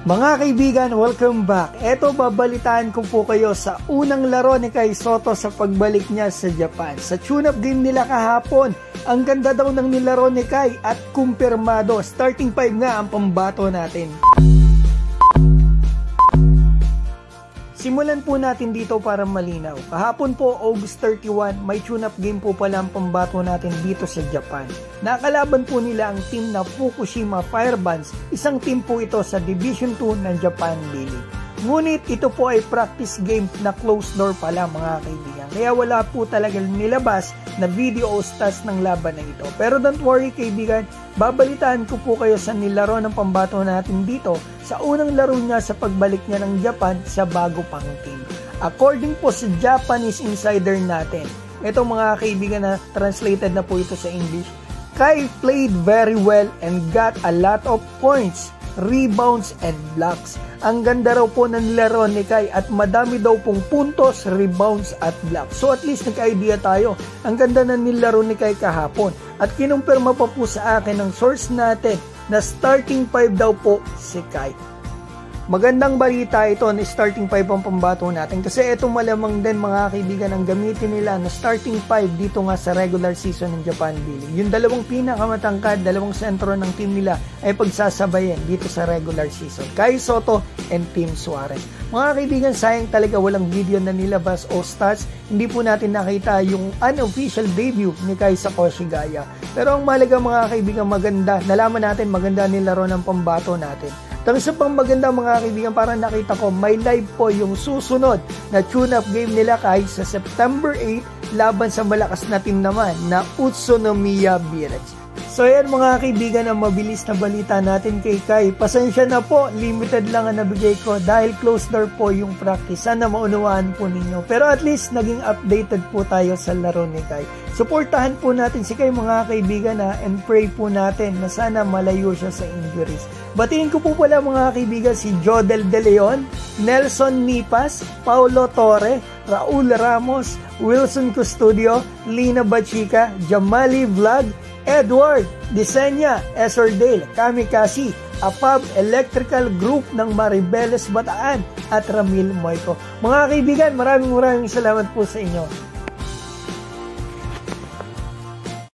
Mga kaibigan, welcome back. Eto, babalitaan ko po kayo sa unang laro ni Kai Sotto sa pagbalik niya sa Japan. Sa tune-up game nila kahapon, ang ganda daw ng nilaro ni Kai at kumpirmado. Starting 5 nga ang pambato natin. Simulan po natin dito para malinaw. Kahapon po, August 31, may tune-up game po pala ang pambato natin dito sa Japan. Nakalaban po nila ang team na Fukushima Firebands, isang team po ito sa Division 2 ng Japan B-League. Ngunit ito po ay practice game na closed door pala mga kaibigan. Kaya wala po talaga nilabas na video o stats ng laban na ito. Pero don't worry kaibigan, babalitaan ko po kayo sa nilaro ng pambato natin dito sa unang laro niya sa pagbalik niya ng Japan sa bago pang team. According po sa Japanese insider natin, ito mga kaibigan na translated na po ito sa English, Kai played very well and got a lot of points, rebounds and blocks. Ang ganda raw po ng laro ni Kai at madami daw pong puntos, rebounds at blocks. So at least nagka-idea tayo. Ang ganda na nilaro ni Kai kahapon. At kinumpirma pa po sa akin ng source natin na starting 5 daw po si Kai. Magandang balita ito na starting 5 ang pambato natin kasi ito malamang din mga kaibigan ang gamitin nila na starting 5 dito nga sa regular season ng Japan B-League. Yung dalawang pinakamatangkad, dalawang sentro ng team nila ay pagsasabayan dito sa regular season. Kai Sotto and Team Suarez. Mga kaibigan, sayang talaga walang video na nilabas o stats. Hindi po natin nakita yung unofficial debut ni Kai sa Koshigaya. Pero ang mahalaga mga kaibigan, maganda. Nalaman natin maganda nilaro ng pambato natin. Tapos isa pang maganda mga kaibigan, para nakita ko may live po yung susunod na tune-up game nila Kai sa September 8 laban sa malakas na team naman na Utsunomiya Village. So yan mga kaibigan ang mabilis na balita natin kay Kai. Pasensya na po, limited lang ang nabigay ko dahil closed door po yung practice. Sana maunawaan po ninyo. Pero at least naging updated po tayo sa laro ni Kai. Suportahan po natin si Kai mga kaibigan and pray po natin na sana malayo siya sa injuries. Batiin ko po pala mga kaibigan si Jodel De Leon, Nelson Nipas, Paulo Torre, Raul Ramos, Wilson Custodio, Lina Bachica, Jamali Vlog, Edward Disenya, Esordale, Kamikasi, Apab Electrical Group ng Maribeles Bataan at Ramil Moico. Mga kaibigan, maraming salamat po sa inyo.